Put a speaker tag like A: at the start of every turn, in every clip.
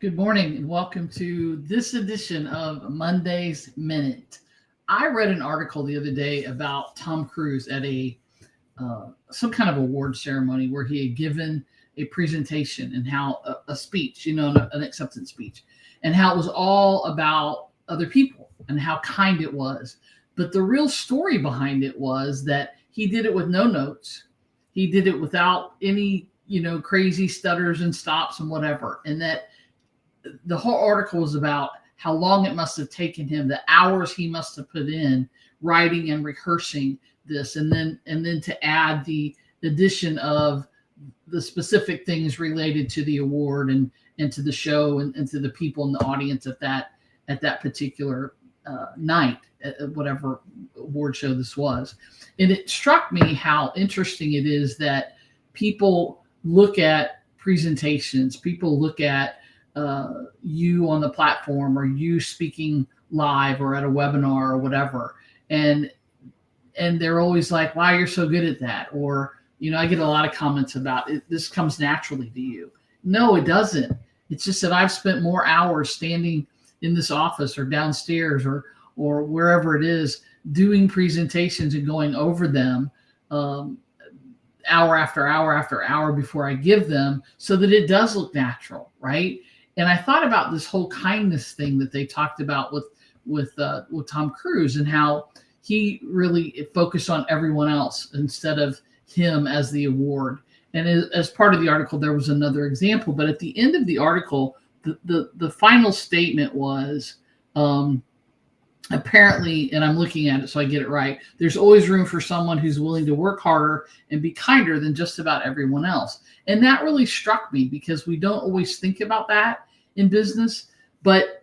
A: Good morning and welcome to this edition of Monday's Minute. I read an article the other day about Tom Cruise at a some kind of award ceremony where he had given a presentation and how a speech, an acceptance speech, and how it was all about other people and how kind it was. But the real story behind it was that he did it with no notes. He did it without any, crazy stutters and stops and whatever. And that the whole article was about how long it must have taken him, the hours he must have put in writing and rehearsing this, and then to add the addition of the specific things related to the award and to the show and to the people in the audience at that particular night, at whatever award show this was. And it struck me how interesting it is that people look at presentations, people look at you on the platform or you speaking live or at a webinar or whatever, and they're always like, wow, you're so good at that. Or I get a lot of comments about it, this comes naturally to you. No, it doesn't. It's just that I've spent more hours standing in this office or downstairs or wherever it is doing presentations and going over them hour after hour after hour before I give them, so that it does look natural, right? And I thought about this whole kindness thing that they talked about with Tom Cruise, and how he really focused on everyone else instead of him as the award. And as part of the article, there was another example, but at the end of the article, the final statement was, apparently, and I'm looking at it so I get it right, there's always room for someone who's willing to work harder and be kinder than just about everyone else. And that really struck me, because we don't always think about that in business. But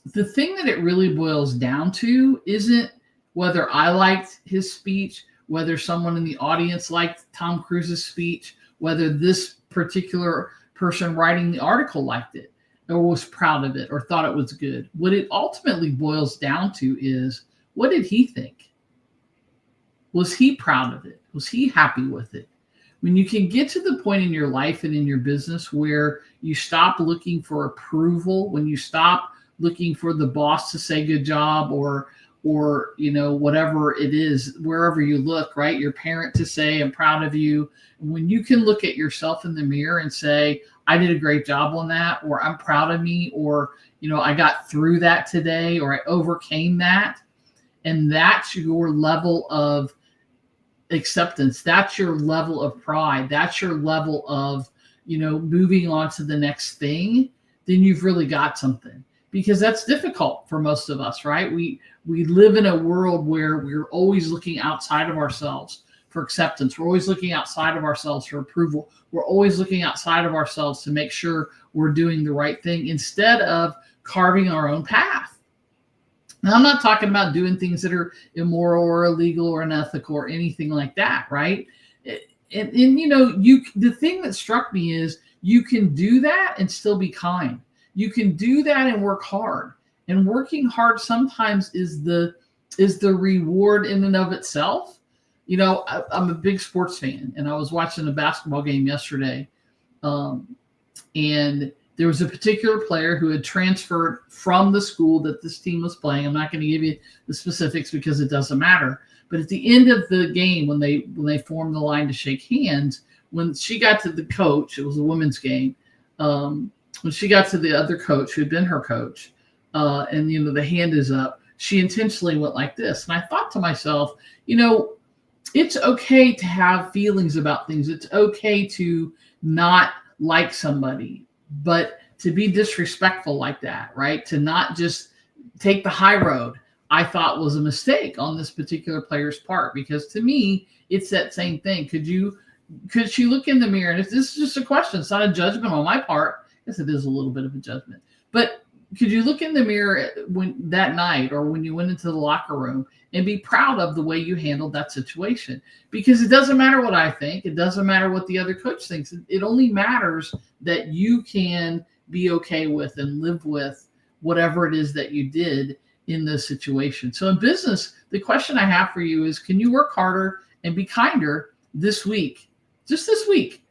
A: the thing that it really boils down to isn't whether I liked his speech, whether someone in the audience liked Tom Cruise's speech, whether this particular person writing the article liked it or was proud of it or thought it was good. What it ultimately boils down to is, what did he think? Was he proud of it? Was he happy with it? When you can get to the point in your life and in your business where you stop looking for approval, when you stop looking for the boss to say good job, or whatever it is, wherever you look, right? Your parent to say, I'm proud of you. When you can look at yourself in the mirror and say, I did a great job on that, or I'm proud of me, or, I got through that today, or I overcame that. And that's your level of acceptance. That's your level of pride. That's your level of, moving on to the next thing. Then you've really got something, because that's difficult for most of us, right? We live in a world where we're always looking outside of ourselves for acceptance. We're always looking outside of ourselves for approval. We're always looking outside of ourselves to make sure we're doing the right thing instead of carving our own path. Now, I'm not talking about doing things that are immoral or illegal or unethical or anything like that, right? And the thing that struck me is, you can do that and still be kind. You can do that and work hard. And working hard sometimes is the reward in and of itself. I'm a big sports fan, and I was watching a basketball game yesterday, and there was a particular player who had transferred from the school that this team was playing. I'm not going to give you the specifics because it doesn't matter. But at the end of the game, when they formed the line to shake hands, when she got to the coach, it was a women's game. When she got to the other coach who had been her coach, and the hand is up, she intentionally went like this. And I thought to myself, it's okay to have feelings about things. It's okay to not like somebody, but to be disrespectful like that, right? To not just take the high road, I thought was a mistake on this particular player's part, because to me, it's that same thing. Could she look in the mirror? And if this is just a question, it's not a judgment on my part. I guess it is a little bit of a judgment, but could you look in the mirror when that night, or when you went into the locker room, and be proud of the way you handled that situation? Because it doesn't matter what I think. It doesn't matter what the other coach thinks. It only matters that you can be okay with and live with whatever it is that you did in this situation. So in business, the question I have for you is, can you work harder and be kinder this week? Just this week.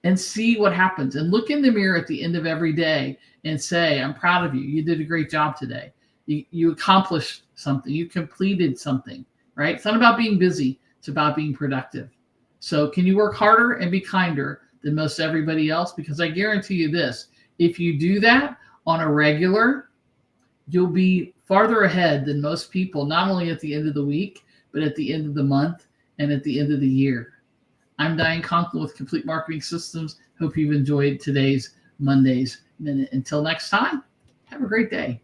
A: and see what happens. And look in the mirror at the end of every day and say, I'm proud of you. You did a great job today. You accomplished something. You completed something, right? It's not about being busy. It's about being productive. So can you work harder and be kinder than most everybody else? Because I guarantee you this, if you do that on a regular, you'll be farther ahead than most people, not only at the end of the week, but at the end of the month and at the end of the year. I'm Diane Conklin with Complete Marketing Systems. Hope you've enjoyed today's Monday's Minute. Until next time, have a great day.